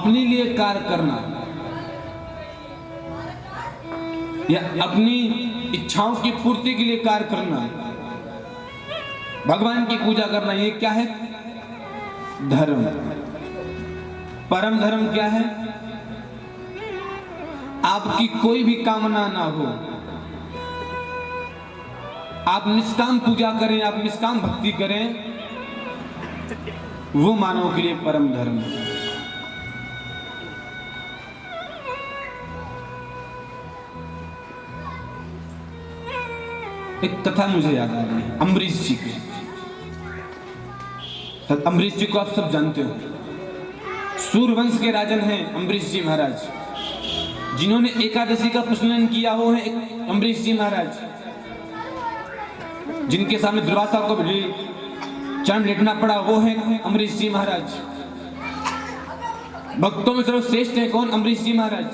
अपने लिए कार्य करना या अपनी इच्छाओं की पूर्ति के लिए कार्य करना, भगवान की पूजा करना, ये क्या है? धर्म। परम धर्म क्या है? आपकी कोई भी कामना ना हो, आप निष्काम पूजा करें, आप निष्काम भक्ति करें, वो मानव के लिए परम धर्म है। एक कथा मुझे याद आ रही है अम्बरीश जी की। अम्बरीश जी को आप सब जानते हो, सूर्यवंश के राजन हैं अम्बरीश जी महाराज, जिन्होंने एकादशी का प्रश्न किया वो है अम्बरीश जी महाराज, जिनके सामने दुर्वासा को भी चरण लेटना पड़ा वो है अम्बरीश जी महाराज। भक्तों में सर्वश्रेष्ठ है कौन? अम्बरीश जी महाराज।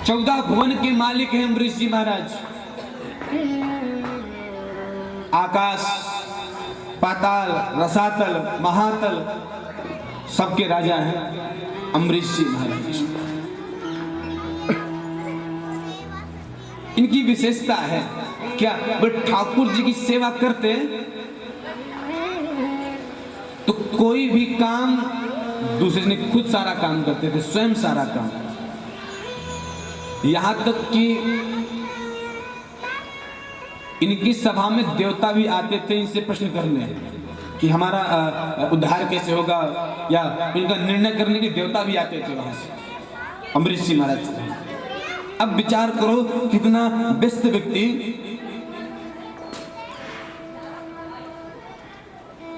14 भुवन के मालिक हैं अम्बरीश जी महाराज। आकाश, पाताल, रसातल, महातल सबके राजा हैं अम्बरीश जी महाराज। इनकी विशेषता है क्या? वो ठाकुर जी की सेवा करते तो कोई भी काम दूसरे ने खुद सारा काम करते थे, स्वयं सारा काम। यहां तक कि इनकी सभा में देवता भी आते थे इनसे प्रश्न करने कि हमारा उद्धार कैसे होगा, या इनका निर्णय करने के देवता भी आते थे वहां से अम्बरीश जी महाराज। अब विचार करो कितना व्यस्त व्यक्ति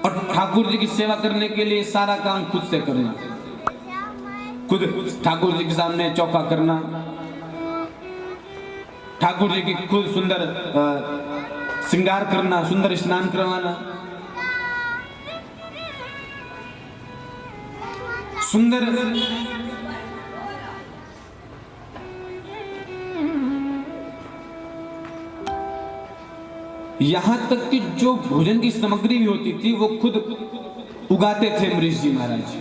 और ठाकुर जी की सेवा करने के लिए सारा काम खुद से करना, खुद ठाकुर जी के सामने चौका करना, ठाकुर जी की खुद सुंदर श्रृंगार करना, सुंदर स्नान करवाना, सुंदर यहां तक कि जो भोजन की सामग्री भी होती थी वो खुद उगाते थे अम्बरीश जी महाराज।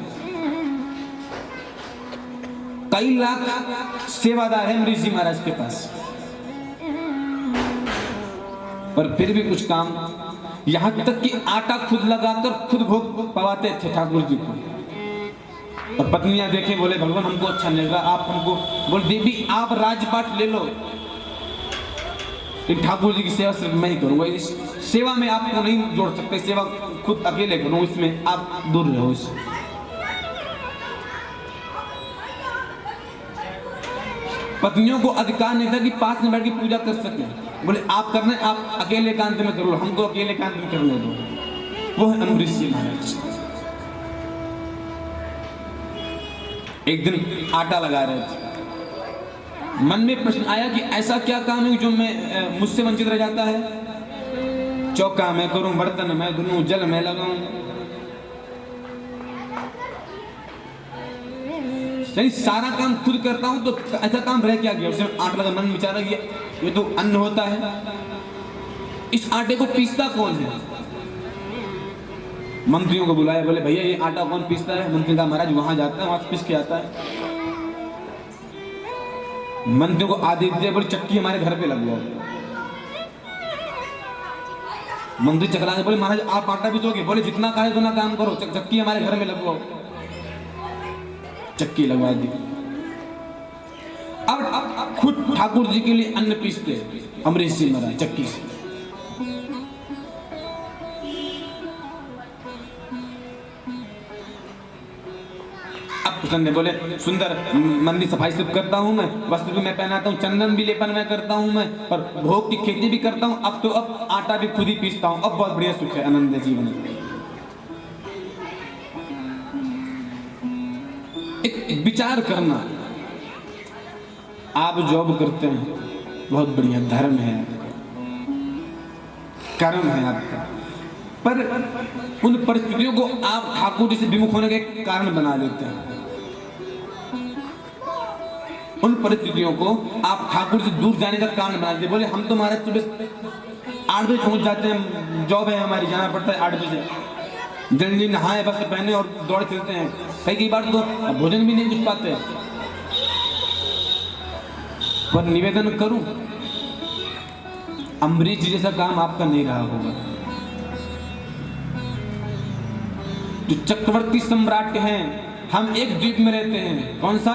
कई लाख सेवादार हैं अम्बरीश जी महाराज के पास, पर फिर भी कुछ काम, यहां तक कि आटा खुद लगाकर खुद भोग पवाते थे ठाकुर जी को। और पत्नियां देखे, बोले भगवान हमको अच्छा नहीं लगा, आप हमको, बोले देवी आप राजपाट ले लो, ठाकुर जी की सेवा सिर्फ मैं ही करूंगा, इस सेवा में आपको नहीं जोड़ सकते, सेवा खुद अकेले करूं, इसमें आप दूर रहो इससे। पत्नियों को अधिकार नहीं था कि पास में बैठ के पूजा कर सके, बोले आप करना, आप अकेले एकांत में करो, हमको अकेले एकांत में करने दो। वो है अम्बरीश जी महाराज। एक दिन आटा लगा रहे थे, मन में प्रश्न आया कि ऐसा क्या काम है जो मैं मुझसे वंचित रह जाता है? चौका मैं करूं, बर्तन मैं धुलूं, जल मैं लगाऊं, यानी सारा काम खुद करता हूं, तो ऐसा काम रह क्या गया? सिर्फ आटा लगा। मन विचारा ये तो अन्न होता है, इस आटे को पीसता कौन है? मंत्रियों को बुलाया, बोले भैया ये आटा कौन पीसता है? मंत्री कहा महाराज वहां जाता है, वहां पीस के आता है। मंत्रियों को आदेश दिया, बोले चक्की हमारे घर पे लगवाओ। मंत्री चकरा बोले महाराज आप आटा पीसोगे? बोले जितना कहे उतना काम करो, चक्की हमारे घर में लगवाओ। चक्की लगवा दी। अब खुद ठाकुर जी के लिए अन्न पीसते अम्बरीश जी महाराज चक्की से। बोले सुंदर मंदिर सफाई सब करता हूं मैं, वस्त्र भी मैं पहनाता हूं, चंदन भी लेपन मैं करता हूं मैं, पर भोग की खेती भी करता हूं, अब आटा भी खुद ही पीसता हूं, अब बहुत बढ़िया सुख है, आनंद है जीवन में। एक विचार करना, आप जॉब करते हैं बहुत बढ़िया, धर्म है, कर्म है आपका, पर उन परिस्थितियों को आप ठाकुर जी से विमुख होने के कारण बना लेते हैं। उन परिस्थितियों को आप ठाकुर से दूर जाने का कारण बना देते। बोले हम तो महाराज सुबह 8 बजे पहुंच जाते हैं, जॉब है हमारी, जाना पड़ता है 8 बजे, जल्दी नहाए वस्त्र पहने और दौड़ चलते हैं। कई बार तो भोजन भी नहीं कुछ पाते। पर निवेदन करूं, अम्बरीश जी जैसा काम आपका नहीं रहा होगा। जो चक्रवर्ती सम्राट हैं, हम एक द्वीप में रहते हैं। कौन सा?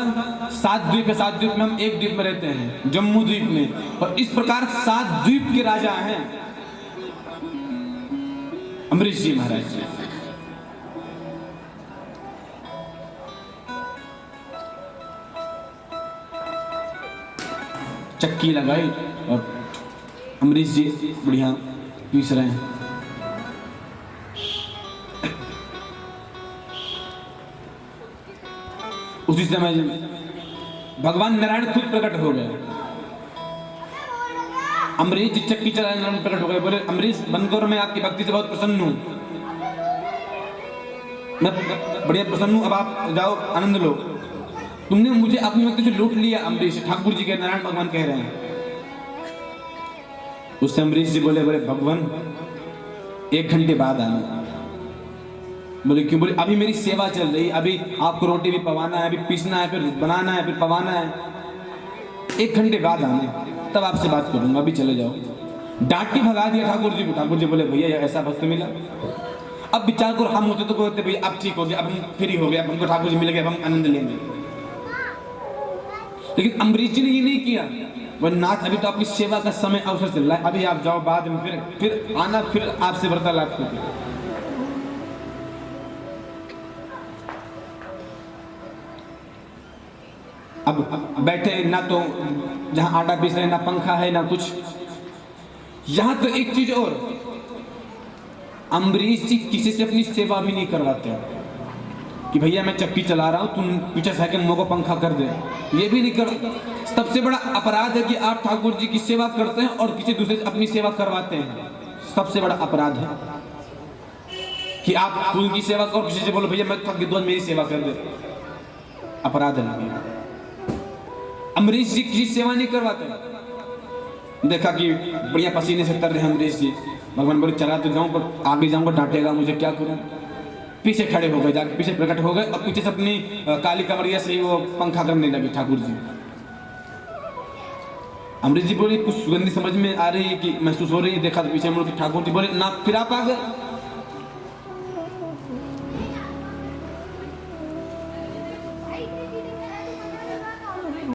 7 द्वीप है। 7 द्वीप में हम एक द्वीप में रहते हैं, जम्मू द्वीप में। और इस प्रकार 7 द्वीप के राजा हैं अम्बरीश जी महाराज जी। चक्की लगाई और अम्बरीश जी बढ़िया पीस रहे हैं। उसी समय भगवान नारायण खुद प्रकट हो गए। अम्बरीश जी चक्की चलाने नारायण प्रकट हो गए। बोले अम्बरीश बंद करो, मैं आपकी भक्ति से बहुत प्रसन्न हूं, मैं बढ़िया प्रसन्न हूं, अब आप जाओ आनंद लो। तुमने मुझे अपनी भक्ति से लूट लिया। अम्बरीश ठाकुर जी के नारायण भगवान कह रहे हैं। उससे अम्बरीश जी बोले भगवान 1 घंटे बाद आना। बोले क्यों? बोले अभी मेरी सेवा चल रही, अभी आपको रोटी भी पवाना है, अभी पीसना है, फिर बनाना है, फिर पवाना है। 1 घंटे बाद आने, तब आपसे बात करूंगा, अभी चले जाओ। डांट के भगा दिया ठाकुर जी को। ठाकुर जी बोले भैया ऐसा भक्त मिला। अब विचार करो, हम होते तो कहते भैया अब ठीक हो गया, अब हम फ्री हो गए, अब हमको ठाकुर जी मिल गए, अब हम आनंद लेंगे। लेकिन अम्बरीश जी ने ये नहीं किया। बोले नाथ अभी तो आपकी सेवा का समय अवसर चल रहा है, अभी आप जाओ, बाद में फिर आना, फिर आपसे वार्तालाप होगी। अब बैठे ना, तो जहां आटा पीस रहे ना पंखा है ना कुछ। यहां तो एक चीज और, अम्बरीश जी किसी से अपनी सेवा भी नहीं करवाते कि भैया मैं चक्की चला रहा हूं, तुम पीछे से आके मुझको पंखा कर दे। ये भी नहीं कर। सबसे बड़ा अपराध है कि आप ठाकुर जी की सेवा करते हैं और किसी दूसरे से अपनी सेवा करवाते हैं। सबसे बड़ा अपराध है कि आप उनकी सेवा करो, किसी से बोलो भैया मैं थक गया, मेरी सेवा कर दे। अपराध है। अम्बरीश जी किसी सेवा नहीं करवाते। देखा कि बढ़िया पसीने से तर रहे अम्बरीश जी। भगवान बोले चला तो जाऊं, पर आगे जाऊंगा डांटेगा मुझे, क्या करूं? पीछे खड़े हो गए, जाके पीछे प्रकट हो गए और पीछे से अपनी काली कमरिया से ही वो पंखा करने लगे ठाकुर जी। अम्बरीश जी बोले कुछ सुगंधी समझ में आ रही है कि महसूस हो रही है। देखा तो पीछे मुड़ के ठाकुर जी बोले ना, फिर आप आ गए।